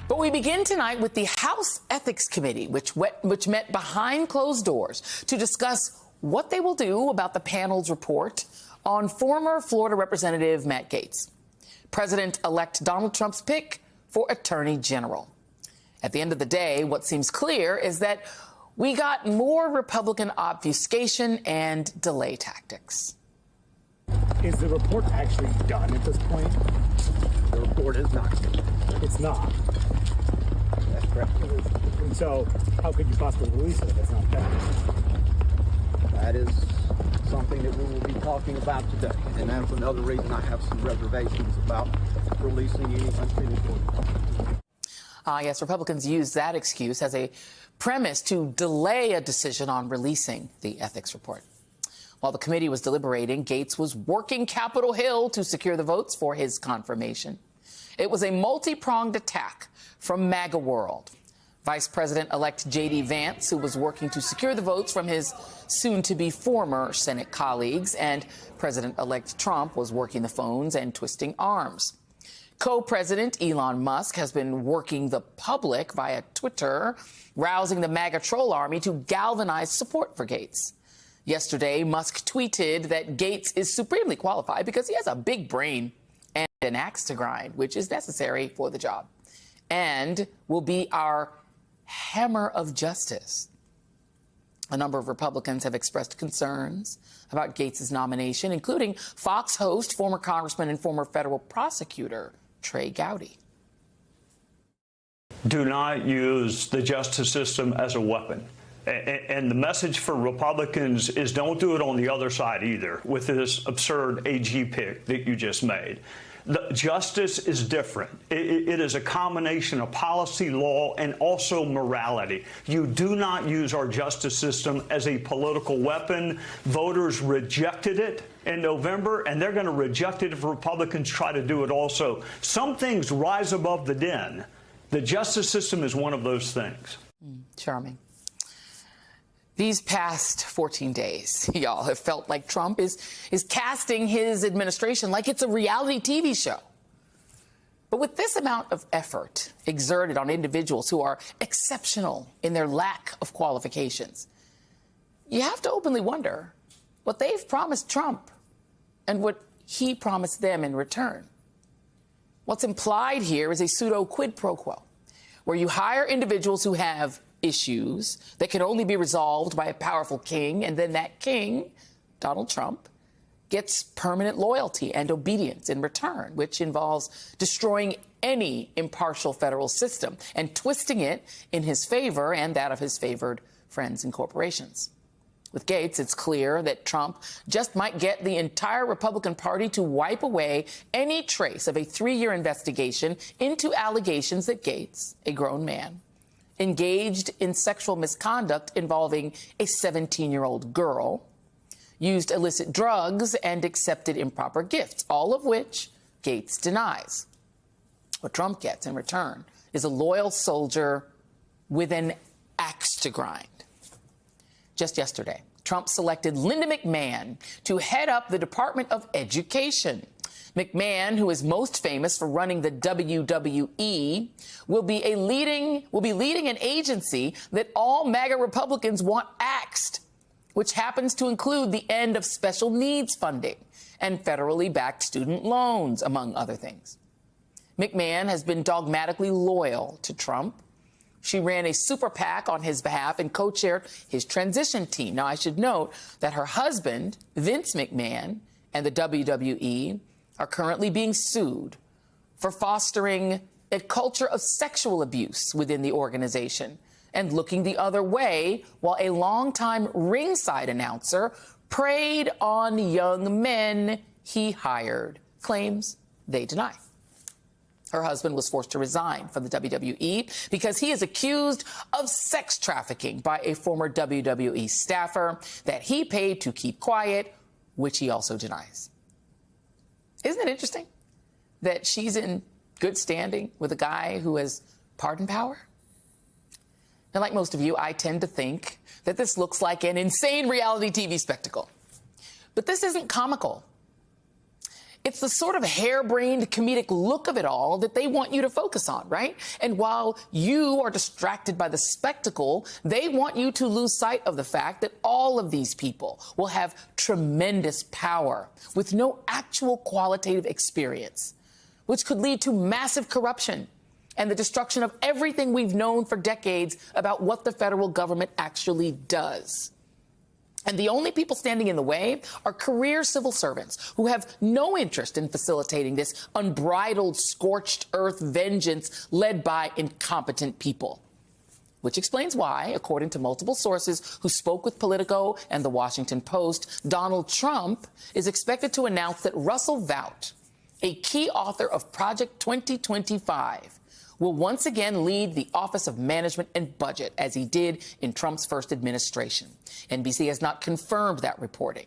But we begin tonight with the House Ethics Committee, which met behind closed doors to discuss what they will do about the panel's report on former Florida Representative Matt Gaetz, President-elect Donald Trump's pick for Attorney General. At the end of the day, what seems clear is that we got more Republican obfuscation and delay tactics. Is the report actually done at this point? The report is not. It's not. That's correct. And so, how could you possibly release it if it's not done? That is something that we will be talking about today. And that's another reason I have some reservations about releasing any unfinished work. Yes, Republicans use that excuse as a premise to delay a decision on releasing the ethics report. While the committee was deliberating, Gaetz was working Capitol Hill to secure the votes for his confirmation. It was a multi-pronged attack from MAGA world. Vice President-elect J.D. Vance, who was working to secure the votes from his soon-to-be former Senate colleagues, and President-elect Trump was working the phones and twisting arms. Co-president Elon Musk has been working the public via Twitter, rousing the MAGA troll army to galvanize support for Gaetz. Yesterday, Musk tweeted that Gaetz is supremely qualified because he has a big brain and an axe to grind, which is necessary for the job, and will be our hammer of justice. A number of Republicans have expressed concerns about Gaetz' nomination, including Fox host, former congressman, and former federal prosecutor Trey Gowdy. Do not use the justice system as a weapon. And the message for Republicans is don't do it on the other side either with this absurd AG pick that you just made. The justice is different. It is a combination of policy, law, and also morality. You do not use our justice system as a political weapon. Voters rejected it in November, and they're going to reject it if Republicans try to do it also. Some things rise above the den. The justice system is one of those things. Charming. These past 14 days, y'all, have felt like Trump is casting his administration like it's a reality TV show. But with this amount of effort exerted on individuals who are exceptional in their lack of qualifications, you have to openly wonder what they've promised Trump and what he promised them in return. What's implied here is a pseudo quid pro quo, where you hire individuals who have issues that can only be resolved by a powerful king, and then that king, Donald Trump, gets permanent loyalty and obedience in return, which involves destroying any impartial federal system and twisting it in his favor and that of his favored friends and corporations. With Gaetz, it's clear that Trump just might get the entire Republican Party to wipe away any trace of a 3-year investigation into allegations that Gaetz, a grown man, engaged in sexual misconduct involving a 17-year-old girl, used illicit drugs, and accepted improper gifts, all of which Gaetz denies. What Trump gets in return is a loyal soldier with an axe to grind. Just yesterday, Trump selected Linda McMahon to head up the Department of Education. McMahon, who is most famous for running the WWE, will be leading an agency that all MAGA Republicans want axed, which happens to include the end of special needs funding and federally backed student loans, among other things. McMahon has been dogmatically loyal to Trump. She ran a super PAC on his behalf and co-chaired his transition team. Now, I should note that her husband, Vince McMahon, and the WWE are currently being sued for fostering a culture of sexual abuse within the organization and looking the other way while a longtime ringside announcer preyed on young men he hired, claims they deny. Her husband was forced to resign from the WWE because he is accused of sex trafficking by a former WWE staffer that he paid to keep quiet, which he also denies. Isn't it interesting that she's in good standing with a guy who has pardon power? And like most of you, I tend to think that this looks like an insane reality TV spectacle. But this isn't comical. It's the sort of harebrained comedic look of it all that they want you to focus on, right? And while you are distracted by the spectacle, they want you to lose sight of the fact that all of these people will have tremendous power with no actual qualitative experience, which could lead to massive corruption and the destruction of everything we've known for decades about what the federal government actually does. And the only people standing in the way are career civil servants who have no interest in facilitating this unbridled, scorched earth vengeance led by incompetent people. Which explains why, according to multiple sources who spoke with Politico and the Washington Post, Donald Trump is expected to announce that Russell Vought, a key author of Project 2025, will once again lead the Office of Management and Budget, as he did in Trump's first administration. NBC has not confirmed that reporting.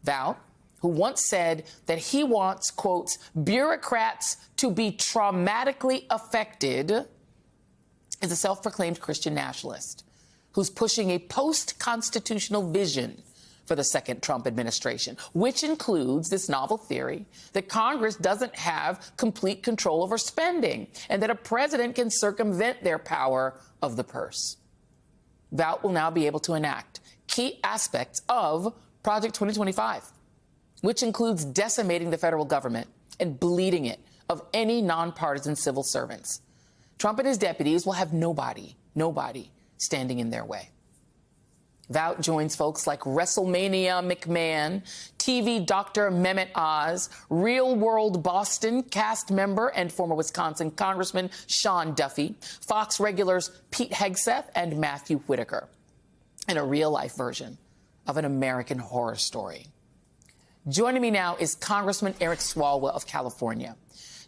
Vought, who once said that he wants, quotes, bureaucrats to be traumatically affected, is a self-proclaimed Christian nationalist who's pushing a post-constitutional vision for the second Trump administration, which includes this novel theory that Congress doesn't have complete control over spending and that a president can circumvent their power of the purse. Vought will now be able to enact key aspects of Project 2025, which includes decimating the federal government and bleeding it of any nonpartisan civil servants. Trump and his deputies will have nobody standing in their way. Vought joins folks like WrestleMania McMahon, TV Dr. Mehmet Oz, Real World Boston cast member and former Wisconsin Congressman Sean Duffy, Fox regulars Pete Hegseth and Matthew Whitaker, and a real-life version of an American Horror Story. Joining me now is Congressman Eric Swalwell of California,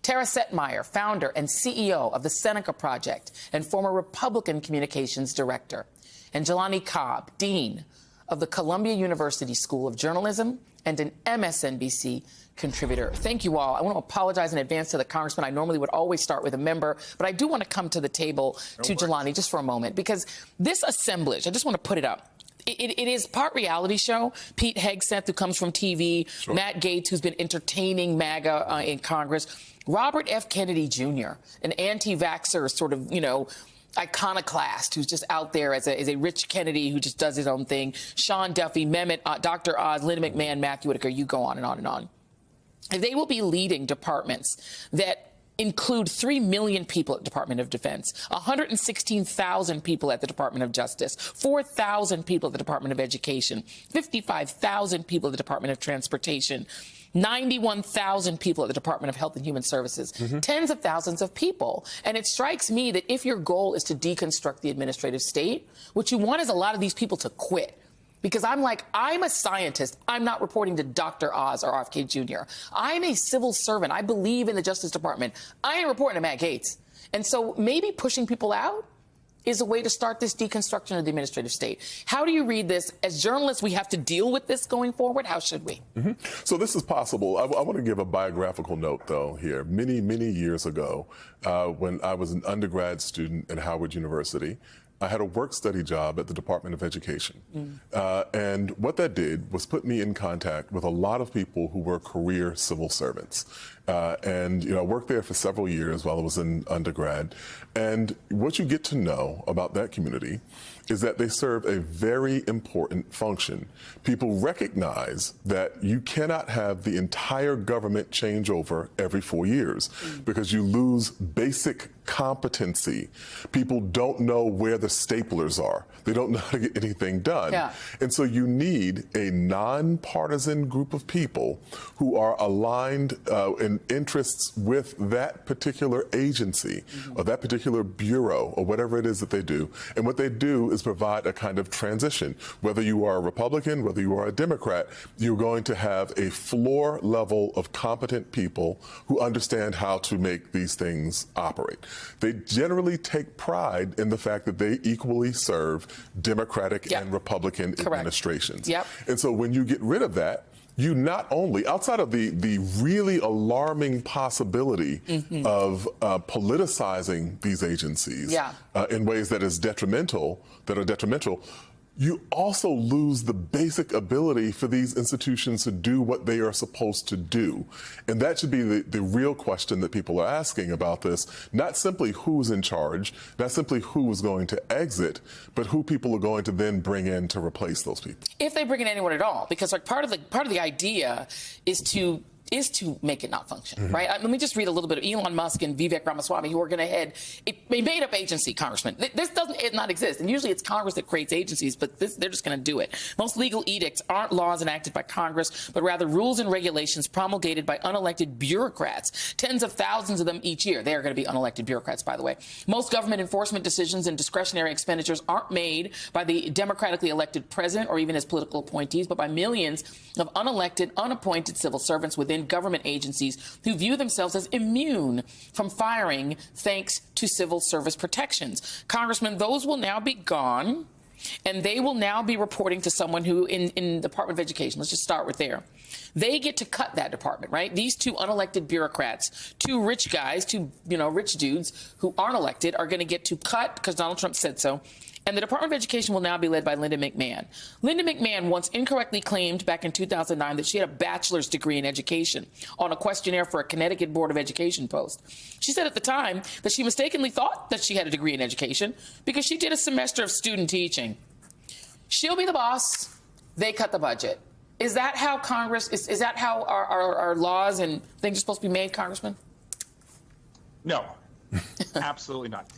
Tara Setmeyer, founder and CEO of the Seneca Project and former Republican Communications Director, and Jelani Cobb, Dean of the Columbia University School of Journalism and an MSNBC contributor. Thank you all. I want to apologize in advance to the congressman. I normally would always start with a member, but I do want to come to the table to Jelani just for a moment, because this assemblage, I just want to put it up. It is part reality show. Pete Hegseth, who comes from TV, sure. Matt Gaetz, who's been entertaining MAGA in Congress, Robert F. Kennedy Jr., an anti-vaxxer sort of, iconoclast who's just out there as a rich Kennedy who just does his own thing, Sean Duffy, Mehmet, Dr. Oz, Linda McMahon, Matthew Whitaker, you go on and on and on. And they will be leading departments that include 3 million people at the Department of Defense, 116,000 people at the Department of Justice, 4,000 people at the Department of Education, 55,000 people at the Department of Transportation, 91,000 people at the Department of Health and Human Services, tens of thousands of people. And it strikes me that if your goal is to deconstruct the administrative state, what you want is a lot of these people to quit. Because I'm a scientist. I'm not reporting to Dr. Oz or RFK Jr. I'm a civil servant. I believe in the Justice Department. I ain't reporting to Matt Gaetz. And so maybe pushing people out is a way to start this deconstruction of the administrative state. How do you read this? As journalists, we have to deal with this going forward. How should we? So this is possible. I want to give a biographical note, though, here. Many, many years ago, when I was an undergrad student at Howard University, I had a work-study job at the Department of Education. And what that did was put me in contact with a lot of people who were career civil servants. And I worked there for several years while I was in undergrad. And what you get to know about that community is that they serve a very important function. People recognize that you cannot have the entire government change over every 4 years because you lose basic competency. People don't know where the staplers are. They don't know how to get anything done. Yeah. And so you need a nonpartisan group of people who are aligned in interests with that particular agency or that particular bureau or whatever it is that they do. And what they do is provide a kind of transition. Whether you are a Republican, whether you are a Democrat, you're going to have a floor level of competent people who understand how to make these things operate. They generally take pride in the fact that they equally serve Democratic and Republican administrations. And so when you get rid of that, you not only, outside of the really alarming possibility of politicizing these agencies in ways that are detrimental, you also lose the basic ability for these institutions to do what they are supposed to do. And that should be the real question that people are asking about this, not simply who's in charge, not simply who is going to exit, but who people are going to then bring in to replace those people. If they bring in anyone at all, because like part of the idea is to make it not function, right? Let me just read a little bit of Elon Musk and Vivek Ramaswamy, who are going to head a made-up agency, Congressman. This doesn't not exist, and usually it's Congress that creates agencies, but they're just going to do it. Most legal edicts aren't laws enacted by Congress, but rather rules and regulations promulgated by unelected bureaucrats, tens of thousands of them each year. They are going to be unelected bureaucrats, by the way. Most government enforcement decisions and discretionary expenditures aren't made by the democratically elected president or even his political appointees, but by millions of unelected, unappointed civil servants within government agencies who view themselves as immune from firing thanks to civil service protections. Congressman, those will now be gone, and they will now be reporting to someone who in the Department of Education. Let's just start with there. They get to cut that department, right? These two unelected bureaucrats, two rich guys, two rich dudes who aren't elected are going to get to cut because Donald Trump said so. And the Department of Education will now be led by Linda McMahon. Linda McMahon once incorrectly claimed back in 2009 that she had a bachelor's degree in education on a questionnaire for a Connecticut Board of Education post. She said at the time that she mistakenly thought that she had a degree in education because she did a semester of student teaching. She'll be the boss. They cut the budget. Is that how Congress, is that how our laws and things are supposed to be made, Congressman? No, absolutely not.